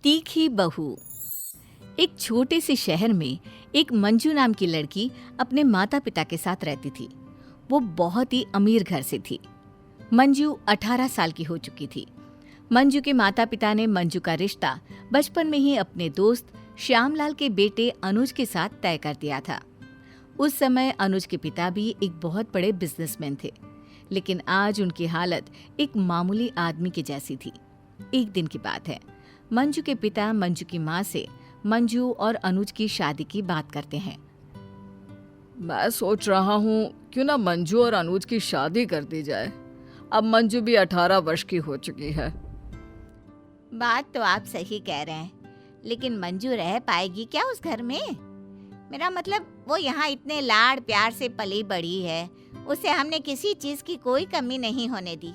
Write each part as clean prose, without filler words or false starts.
तीखी बहू। एक छोटे से शहर में एक मंजू नाम की लड़की अपने माता पिता के साथ रहती थी। वो बहुत ही अमीर घर से थी। मंजू 18 साल की हो चुकी थी। मंजू के माता पिता ने मंजू का रिश्ता बचपन में ही अपने दोस्त श्यामलाल के बेटे अनुज के साथ तय कर दिया था। उस समय अनुज के पिता भी एक बहुत बड़े बिजनेसमैन थे, लेकिन आज उनकी हालत एक मामूली आदमी की जैसी थी। एक दिन की बात है, मंजू के पिता मंजू की माँ से मंजू और अनुज की शादी की बात करते हैं। मैं सोच रहा हूँ क्यों ना मंजू और अनुज की शादी कर दी जाए। अब मंजू भी 18 वर्ष की हो चुकी है। बात तो आप सही कह रहे हैं, लेकिन मंजू रह पाएगी क्या उस घर में? मेरा मतलब वो यहाँ इतने लाड़ प्यार से पली बड़ी है, उसे हमने किसी चीज की कोई कमी नहीं होने दी।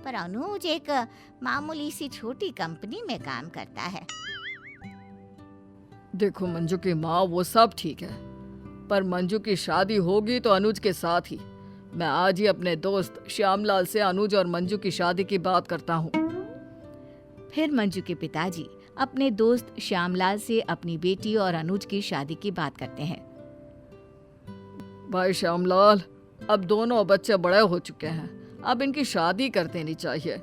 पर अनुज एक मामूली सी छोटी कंपनी में काम करता है। देखो मंजू की माँ, वो सब ठीक है, पर मंजू की शादी होगी तो अनुज के साथ ही। मैं आज ही अपने दोस्त श्यामलाल से अनुज और मंजू की शादी की बात करता हूँ। फिर मंजू के पिताजी अपने दोस्त श्यामलाल से अपनी बेटी और अनुज की शादी की बात करते हैं। भाई श्यामलाल, अब दोनों बच्चे बड़े हो चुके हैं, अब इनकी शादी कर देनी चाहिए।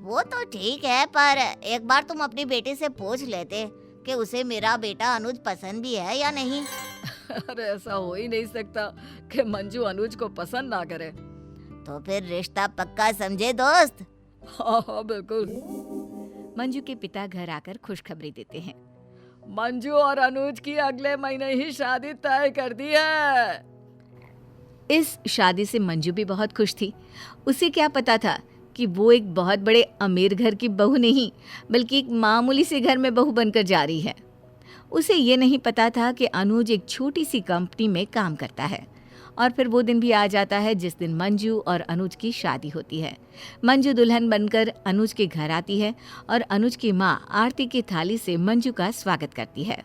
वो तो ठीक है, पर एक बार तुम अपनी बेटी से पूछ लेते कि उसे मेरा बेटा अनुज पसंद भी है या नहीं। अरे ऐसा हो ही नहीं सकता कि मंजू अनुज को पसंद ना करे। तो फिर रिश्ता पक्का समझे दोस्त। हाँ बिल्कुल। मंजू के पिता घर आकर खुशखबरी देते हैं। मंजू और अनुज की अगले महीने ही शादी तय कर दी है। इस शादी से मंजू भी बहुत खुश थी। उसे क्या पता था कि वो एक बहुत बड़े अमीर घर की बहू नहीं, बल्कि एक मामूली से घर में बहू बनकर जा रही है। उसे ये नहीं पता था कि अनुज एक छोटी सी कंपनी में काम करता है। और फिर वो दिन भी आ जाता है जिस दिन मंजू और अनुज की शादी होती है। मंजू दुल्हन बनकर अनुज के घर आती है और अनुज की माँ आरती की थाली से मंजू का स्वागत करती है।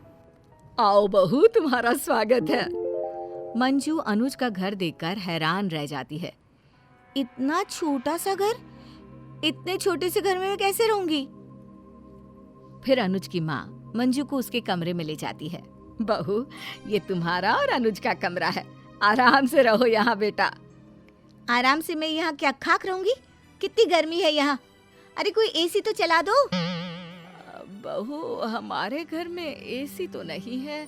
आओ बहू, तुम्हारा स्वागत है। मंजू अनुज का घर देखकर हैरान रह जाती है। इतना छोटा सा घर, इतने छोटे से घर में मैं कैसे रहूंगी? फिर अनुज की माँ मंजू को उसके कमरे में ले जाती है। बहू, ये तुम्हारा और अनुज का कमरा है, आराम से रहो यहाँ बेटा। आराम से मैं यहाँ क्या खाक रहूंगी? कितनी गर्मी है यहाँ। अरे कोई एसी तो चला दो। बहू, हमारे घर में एसी तो नहीं है,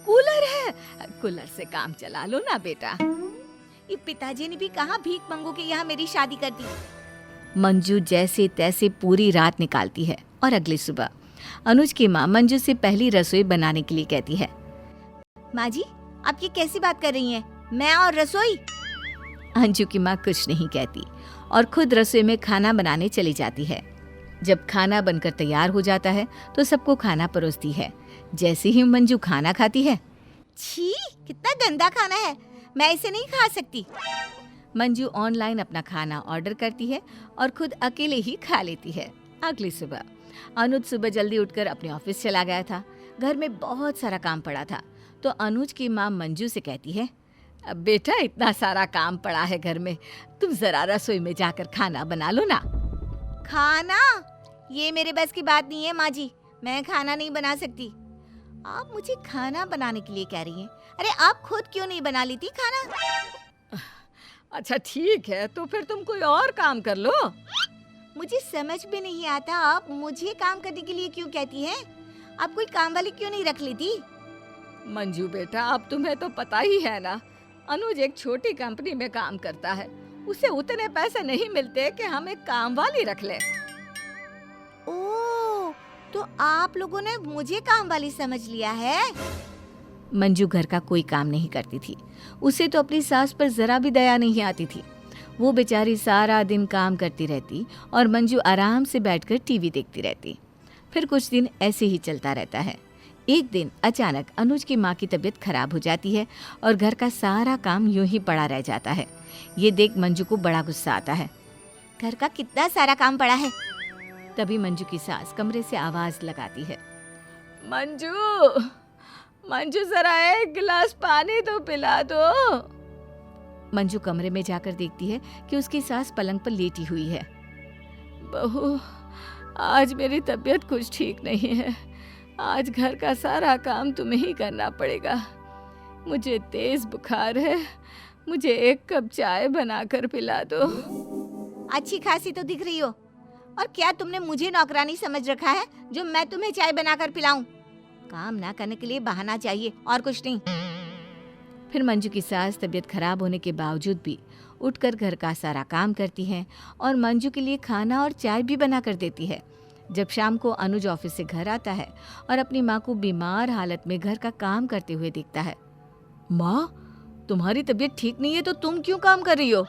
कूलर है। कूलर से काम चला लो ना बेटा। ये पिताजी ने भी कहा भीख मांगो के यहाँ मेरी शादी कर दी। मंजू जैसे तैसे पूरी रात निकालती है और अगली सुबह अनुज की माँ मंजू से पहली रसोई बनाने के लिए कहती है। माँ जी, आप ये कैसी बात कर रही हैं? मैं और रसोई? अंजू की माँ कुछ नहीं कहती और खुद रसोई में खाना बनाने चली जाती है। जब खाना बनकर तैयार हो जाता है तो सबको खाना परोसती है। जैसे ही मंजू खाना खाती है, छी, कितना गंदा खाना है, मैं इसे नहीं खा सकती। मंजू ऑनलाइन अपना खाना ऑर्डर करती है और खुद अकेले ही खा लेती है। अगली सुबह अनुज सुबह जल्दी उठकर अपने ऑफिस चला गया था। घर में बहुत सारा काम पड़ा था, तो अनुज की माँ मंजू से कहती है, अब बेटा, इतना सारा काम पड़ा है घर में, तुम जरा रसोई में जाकर खाना बना लो ना। खाना? ये मेरे बस की बात नहीं है माँ जी, मैं खाना नहीं बना सकती। आप मुझे खाना बनाने के लिए कह रही हैं? अरे आप खुद क्यों नहीं बना लेती खाना? अच्छा ठीक है, तो फिर तुम कोई और काम कर लो। मुझे समझ भी नहीं आता, आप मुझे काम करने के लिए क्यों कहती हैं? आप कोई काम वाली क्यों नहीं रख लेती? मंजू बेटा, अब तुम्हें तो पता ही है ना, अनुज एक छोटी कंपनी में काम करता है, उसे उतने पैसे नहीं मिलते कि हम एक काम वाली रख ले। ओह, तो आप लोगों ने मुझे काम वाली समझ लिया है? मंजू घर का कोई काम नहीं करती थी। उसे तो अपनी सास पर जरा भी दया नहीं आती थी। वो बेचारी सारा दिन काम करती रहती और मंजू आराम से बैठकर टीवी देखती रहती। फिर कुछ दिन ऐसे ही चलता रहता है। एक दिन अचानक अनुज की माँ की तबीयत खराब हो जाती है और घर का सारा काम यूं ही पड़ा रह जाता है। ये देख मंजू को बड़ा गुस्सा आता है। घर का कितना सारा काम पड़ा है। तभी मंजू की सास कमरे से आवाज लगाती है, मंजू, मंजू जरा एक गिलास पानी तो पिला दो। मंजू कमरे में जाकर देखती है कि उसकी सास पलंग पर लेटी हुई है। बहू, आज मेरी तबीयत कुछ ठीक नहीं है। आज घर का सारा काम तुम्हें ही करना पड़ेगा। मुझे तेज बुखार है, मुझे एक कप चाय बनाकर पिला दो। अच्छी खासी तो दिख रही हो, और क्या तुमने मुझे नौकरानी समझ रखा है जो मैं तुम्हें चाय बनाकर पिलाऊं? काम ना करने के लिए बहाना चाहिए और कुछ नहीं। फिर मंजू की सास तबीयत खराब होने के बावजूद भी उठकर घर का सारा काम करती है और मंजू के लिए खाना और चाय भी बना कर देती है। जब शाम को अनुज ऑफिस से घर आता है और अपनी माँ को बीमार हालत में घर का काम करते हुए देखता है। माँ, तुम्हारी तबीयत ठीक नहीं है तो तुम क्यों काम कर रही हो?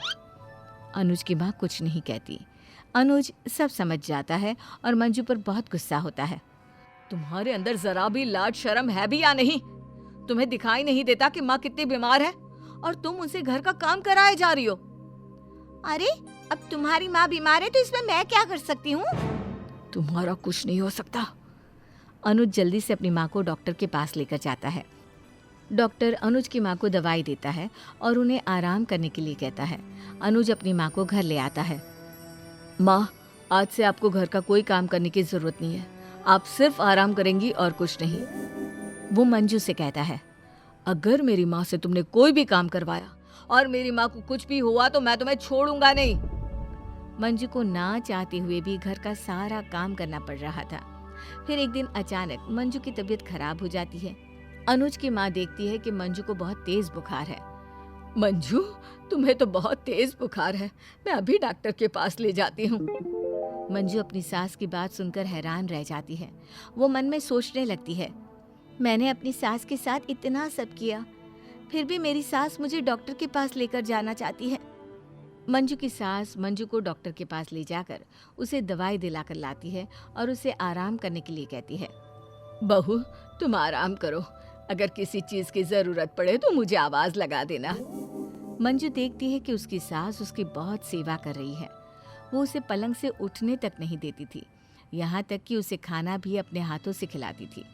अनुज की माँ कुछ नहीं कहती। अनुज सब समझ जाता है और मंजू पर बहुत गुस्सा होता है। तुम्हारे अंदर जरा भी लाज शर्म है भी या नहीं? तुम्हें दिखाई नहीं देता कि माँ कितनी बीमार है और तुम उनसे घर का काम कराए जा रही हो? अरे, अब तुम्हारी माँ बीमार है तो इसमें मैं क्या कर सकती हूँ? तुम्हारा कुछ नहीं हो सकता। अनुज जल्दी से अपनी माँ को डॉक्टर के पास लेकर जाता है। डॉक्टर अनुज की माँ को दवाई देता है और उन्हें आराम करने के लिए कहता है। अनुज अपनी माँ को घर ले आता है। माँ, आज से आपको घर का कोई काम करने की जरूरत नहीं है। आप सिर्फ आराम करेंगी और कुछ नहीं। वो मंजू से कहता है, अगर मेरी माँ से तुमने कोई भी काम करवाया और मेरी माँ को कुछ भी हुआ तो मैं तुम्हें छोड़ूंगा नहीं। मंजू को ना चाहते हुए भी घर का सारा काम करना पड़ रहा था। फिर एक दिन अचानक मंजू की तबीयत खराब हो जाती है। अनुज की माँ देखती है कि मंजू को बहुत तेज बुखार है। मंजू, तुम्हें तो बहुत तेज बुखार है, मैं अभी डॉक्टर के पास ले जाती हूँ। मंजू अपनी सास की बात सुनकर हैरान रह जाती है। वो मन में सोचने लगती है, मैंने अपनी सास के साथ इतना सब किया, फिर भी मेरी सास मुझे डॉक्टर के पास लेकर जाना चाहती है। मंजू की सास मंजू को डॉक्टर के पास ले जाकर उसे दवाई दिलाकर लाती है और उसे आराम करने के लिए कहती है। बहू, तुम आराम करो, अगर किसी चीज की जरूरत पड़े तो मुझे आवाज लगा देना। मंजू देखती है कि उसकी सास उसकी बहुत सेवा कर रही है। वो उसे पलंग से उठने तक नहीं देती थी, यहाँ तक कि उसे खाना भी अपने हाथों से खिलाती थी।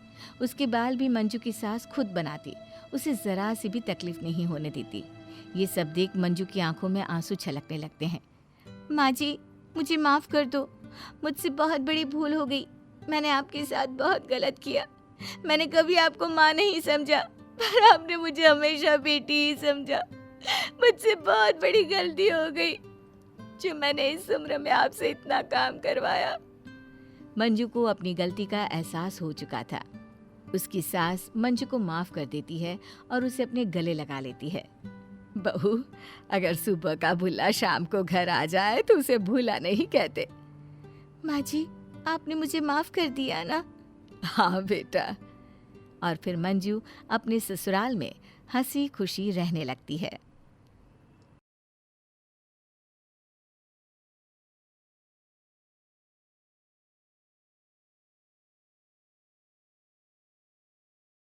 उसके बाल भी मंजू की सास खुद बनाती, उसे जरा सी भी तकलीफ नहीं होने देती। ये सब देख मंजू की आंखों में आंसू छलकने लगते हैं। माँ जी, मुझे माफ़ कर दो, मुझसे बहुत बड़ी भूल हो गई। मैंने आपके साथ बहुत गलत किया। मैंने कभी आपको माँ नहीं समझा, पर आपने मुझे हमेशा बेटी ही समझा। मुझसे बहुत बड़ी गलती हो गई जो मैंने इस उम्र में आपसे इतना काम करवाया। मंजू को अपनी गलती का एहसास हो चुका था। उसकी सास मंजू को माफ कर देती है और उसे अपने गले लगा लेती है। बहू, अगर सुबह का भूला शाम को घर आ जाए तो उसे भूला नहीं कहते। माँ जी, आपने मुझे माफ कर दिया ना? हाँ बेटा। और फिर मंजू अपने ससुराल में हंसी खुशी रहने लगती है।